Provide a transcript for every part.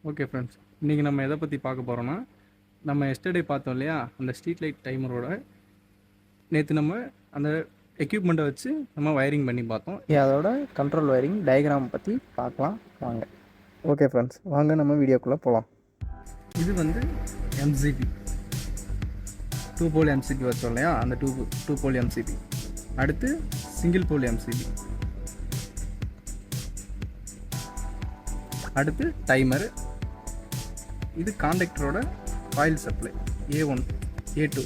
Okay friends, இன்றைக்கி நம்ம எதை பற்றி பார்க்க போகிறோன்னா, நம்ம எஸ்டர்டே பார்த்தோம் இல்லையா, அந்த ஸ்ட்ரீட் லைட் டைமரோட நேற்று நம்ம அந்த எக்யூப்மெண்ட்டை வச்சு நம்ம வயரிங் பண்ணி பார்த்தோம். அதோட கண்ட்ரோல் வயரிங் டயக்ராம் பற்றி பார்க்கலாம் வாங்க. ஓகே ஃப்ரெண்ட்ஸ், வாங்க நம்ம வீடியோக்குள்ளே போகலாம். இது வந்து எம்சிபி 2 போல் எம்சிபி வச்சோம் இல்லையா, அந்த டூ போல் எம்சிபி. அடுத்து சிங்கிள் போல் எம்சிபி. அடுத்து டைமரு. இது காண்டக்டரோட காயில் சப்ளை A1 A2.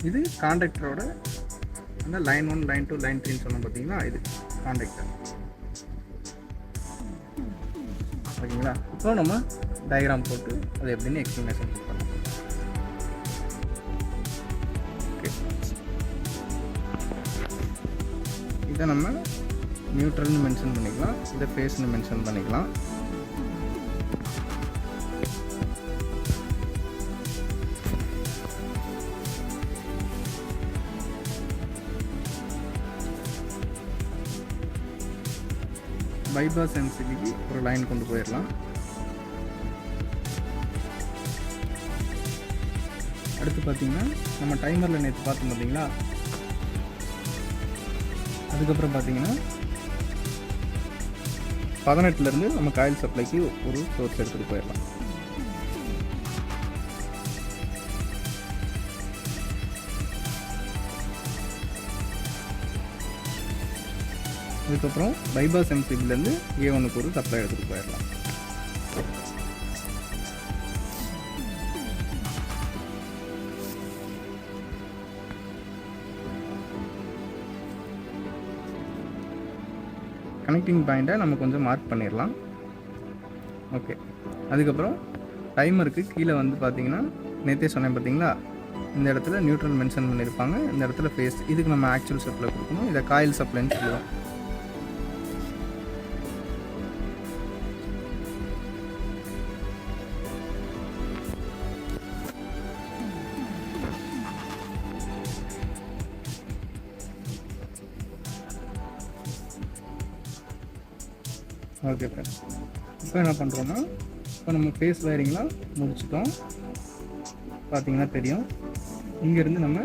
இது காண்டக்டரோட அந்த லைன் 1 லைன் 2 லைன் 3 சொன்னோம் பார்த்தீங்களா, இது காண்டக்டர். ஓகேங்களா? இப்போ நம்ம டயக்ராம் போட்டு அது எப்படின்னு எக்ஸ்பிளனேஷன் பண்ணலாம். ஓகே, இதை நம்ம நியூட்ரல்னு மென்ஷன் பண்ணிக்கலாம், இதை ஃபேஸ்னு மென்ஷன் பண்ணிக்கலாம். பைபாஸ் எம்சிபிக்கு ஒரு லைன் கொண்டு போயிடலாம். அடுத்து பார்த்தீங்கன்னா நம்ம டைமரில் நேற்று பார்த்தோம் பார்த்தீங்களா, அதுக்கப்புறம் பார்த்தீங்கன்னா 18லேருந்து நம்ம காயில் சப்ளைக்கு ஒரு சோர்ஸ் எடுத்துகிட்டு போயிடலாம். அதுக்கப்புறம் பைபாஸ் எம்சிபிலேருந்து A1க்கு ஒரு சப்ளை எடுத்துகிட்டு போயிடலாம். கனெக்டிங் பாயிண்ட்டை நம்ம கொஞ்சம் மார்க் பண்ணிடலாம். ஓகே, அதுக்கப்புறம் டைமருக்கு கீழே வந்து பார்த்தீங்கன்னா நேற்றே சொன்னேன் பார்த்தீங்களா, இந்த இடத்துல நியூட்ரல் மென்ஷன் பண்ணியிருப்பாங்க, இந்த இடத்துல ஃபேஸ். இதுக்கு நம்ம ஆக்சுவல் சப்ளை கொடுக்கணும், இதை காயில் சப்ளைன்னு சொல்லுவோம். ஓகே ஃப்ரெண்ட்ஸ், இப்போ என்ன பண்ணுறோன்னா, இப்போ நம்ம ஃபேஸ் வயரிங்லாம் முடிச்சிட்டோம். பார்த்தீங்கன்னா தெரியும், இங்கேருந்து நம்ம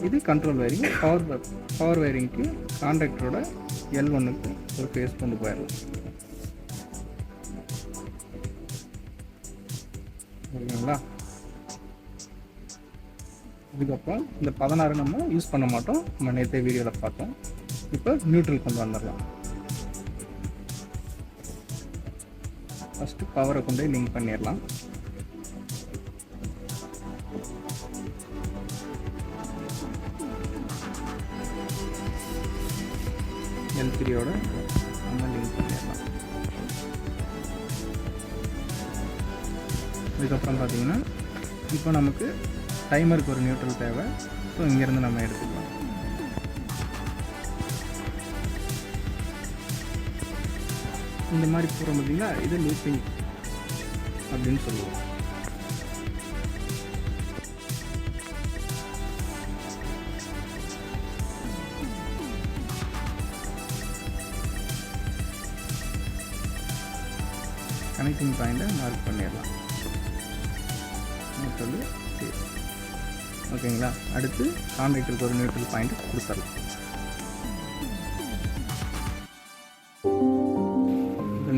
இது கண்ட்ரோல் வயரிங். பவர் வயரிங்க்கு காண்டக்டரோட L1க்கு ஒரு ஃபேஸ் கொண்டு போயிடலாம். ஓகேங்களா? அதுக்கப்புறம் இந்த 16 நம்ம யூஸ் பண்ண மாட்டோம், நம்ம நேற்று வீடியோவில் பார்த்தோம். இப்போ நியூட்ரல் கொண்டு வந்துடலாம். ஃபஸ்ட்டு பவரை கொண்டு போய் லிங்க் பண்ணிடலாம். L3யோட நம்ம லிங்க் பண்ணிடலாம். இதுக்கப்புறம் பார்த்தீங்கன்னா இப்போ நமக்கு டைமருக்கு ஒரு நியூட்ரல் தேவை. ஸோ இங்கேருந்து நம்ம எடுத்துக்கலாம். இந்த மாதிரி போகிறோம் பார்த்தீங்களா, இது லூப்பிங் அப்படின்னு சொல்லுவோம். கனெக்டிங் பாயிண்ட்டை மார்க் பண்ணிடலாம். சொல்லி ஓகேங்களா? அடுத்து காண்டக்டருக்கு ஒரு நியூட்ரல் பாயிண்ட் கொடுத்துடலாம்.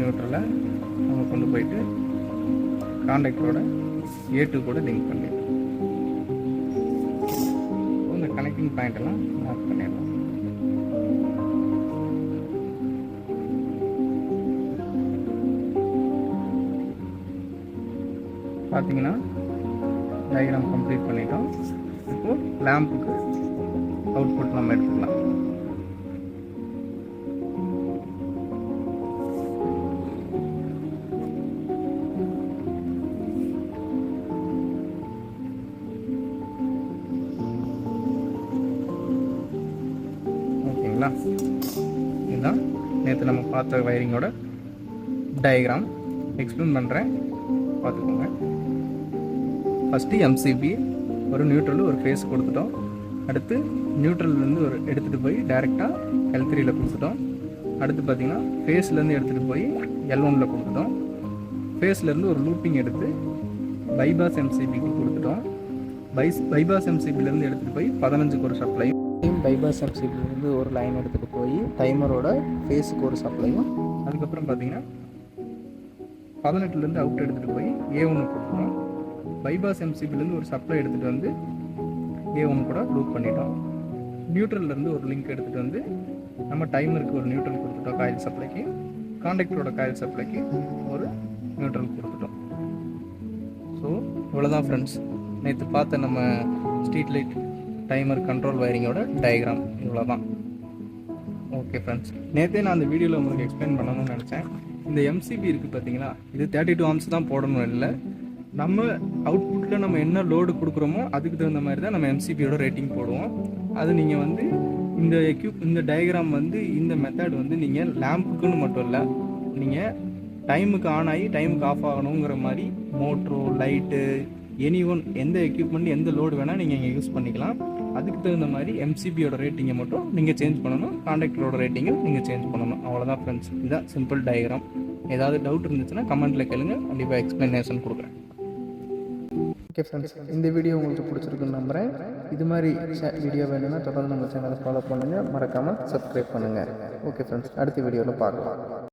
நியூட்ரலை நம்ம கொண்டு போயிட்டு காண்டக்டரோட A2 கூட லிங்க் பண்ணிடலாம். இந்த கனெக்டிங் பாயிண்டெல்லாம் மார்க் பண்ணிடலாம். பார்த்தீங்கன்னா டயக்ராம் கம்ப்ளீட் பண்ணிட்டோம். இப்போ லேம்புக்கு அவுட்புட் நம்ம எடுத்துக்கலாம். இதுதான் நேற்று நம்ம பார்த்த வயரிங்கோட டயக்ராம். எக்ஸ்பிளைன் பண்ணுறேன், பார்த்துக்கோங்க. ஃபஸ்ட்டு எம்சிபி ஒரு நியூட்ரல் ஒரு ஃபேஸ் கொடுத்துட்டோம். அடுத்து நியூட்ரல்லேருந்து ஒரு எடுத்துகிட்டு போய் டைரெக்டாக L3யில் கொடுத்துட்டோம். அடுத்து பார்த்திங்கன்னா ஃபேஸ்லேருந்து எடுத்துகிட்டு போய் L1 கொடுத்துட்டோம். ஃபேஸ்லேருந்து ஒரு லூப்பிங் எடுத்து பைபாஸ் எம்சிபிக்கு கொடுத்துட்டோம். பைபாஸ் எம்சிபிலேருந்து எடுத்துகிட்டு போய் 15க்கு ஒரு சப்ளையும், பைபாஸ் எம்சிபிலேருந்து ஒரு லைன் எடுத்துகிட்டு போய் டைமரோட ஃபேஸுக்கு ஒரு சப்ளையும், அதுக்கப்புறம் பார்த்திங்கன்னா 18லேருந்து அவுட் எடுத்துகிட்டு போய் A1 கொடுத்துட்டோம். பைபாஸ் எம்சிபிலேருந்து ஒரு சப்ளை எடுத்துகிட்டு வந்து A1 கூட லூப் பண்ணிட்டோம். நியூட்ரல்லேருந்து ஒரு லிங்க் எடுத்துகிட்டு வந்து நம்ம டைமருக்கு ஒரு நியூட்ரல் கொடுத்துட்டோம். காயில் சப்ளைக்கு, காண்டக்டரோட காயில் சப்ளைக்கு ஒரு நியூட்ரல் கொடுத்துட்டோம். ஸோ இவ்வளோதான் ஃப்ரெண்ட்ஸ், நேற்று பார்த்த நம்ம ஸ்ட்ரீட் லைட் டைமர் கண்ட்ரோல் வயரிங்கோட டயக்ராம் இவ்வளோ தான். ஓகே ஃப்ரெண்ட்ஸ், நேற்றே நான் அந்த வீடியோவில் உங்களுக்கு எக்ஸ்பிளைன் பண்ணணும்னு நினச்சேன். இந்த எம்சிபி இருக்குது பார்த்தீங்களா, இது 32 ஆம்ஸ் தான் போடணும் இல்லை, நம்ம அவுட்புட்டில் நம்ம என்ன லோடு கொடுக்குறோமோ அதுக்கு தகுந்த மாதிரி தான் நம்ம எம்சிபியோட ரேட்டிங் போடுவோம். அது நீங்கள் வந்து இந்த டயக்ராம் வந்து இந்த மெத்தட் வந்து நீங்கள் லேம்புக்குன்னு மட்டும் இல்லை, நீங்கள் டைமுக்கு ஆன் ஆகி டைமுக்கு ஆஃப் ஆகணுங்கிற மாதிரி மோட்ரோ, லைட்டு, எந்த எக்யூப்மெண்ட் எந்த லோடு வேணால் நீங்கள் இங்கே யூஸ் பண்ணிக்கலாம். அதுக்கு தகுந்த மாதிரி எம்சிபியோட ரேட்டிங்கை மட்டும் நீங்கள் சேஞ்ச் பண்ணணும், காண்டக்டரோட ரேட்டிங்கும் நீங்கள் சேஞ்ச் பண்ணணும். அவ்வளோதான் ஃப்ரெண்ட்ஸ், இதுதான் சிம்பிள் டயக்ராம். ஏதாவது டவுட் இருந்துச்சுன்னா கமெண்ட்டில் கேளுங்க, கண்டிப்பாக எக்ஸ்ப்ளனேஷன் கொடுக்குறேன். ஓகே ஃப்ரெண்ட்ஸ், இந்த வீடியோ உங்களுக்கு பிடிச்சிருக்குன்னு நம்புகிறேன். இது மாதிரி வீடியோ வேணும்னா தொடர்ந்து நம்ம சேனலை ஃபாலோ பண்ணுங்கள், மறக்காமல் சப்ஸ்கிரைப் பண்ணுங்கள். ஓகே ஃப்ரெண்ட்ஸ், அடுத்த வீடியோவில் பார்க்கலாம்.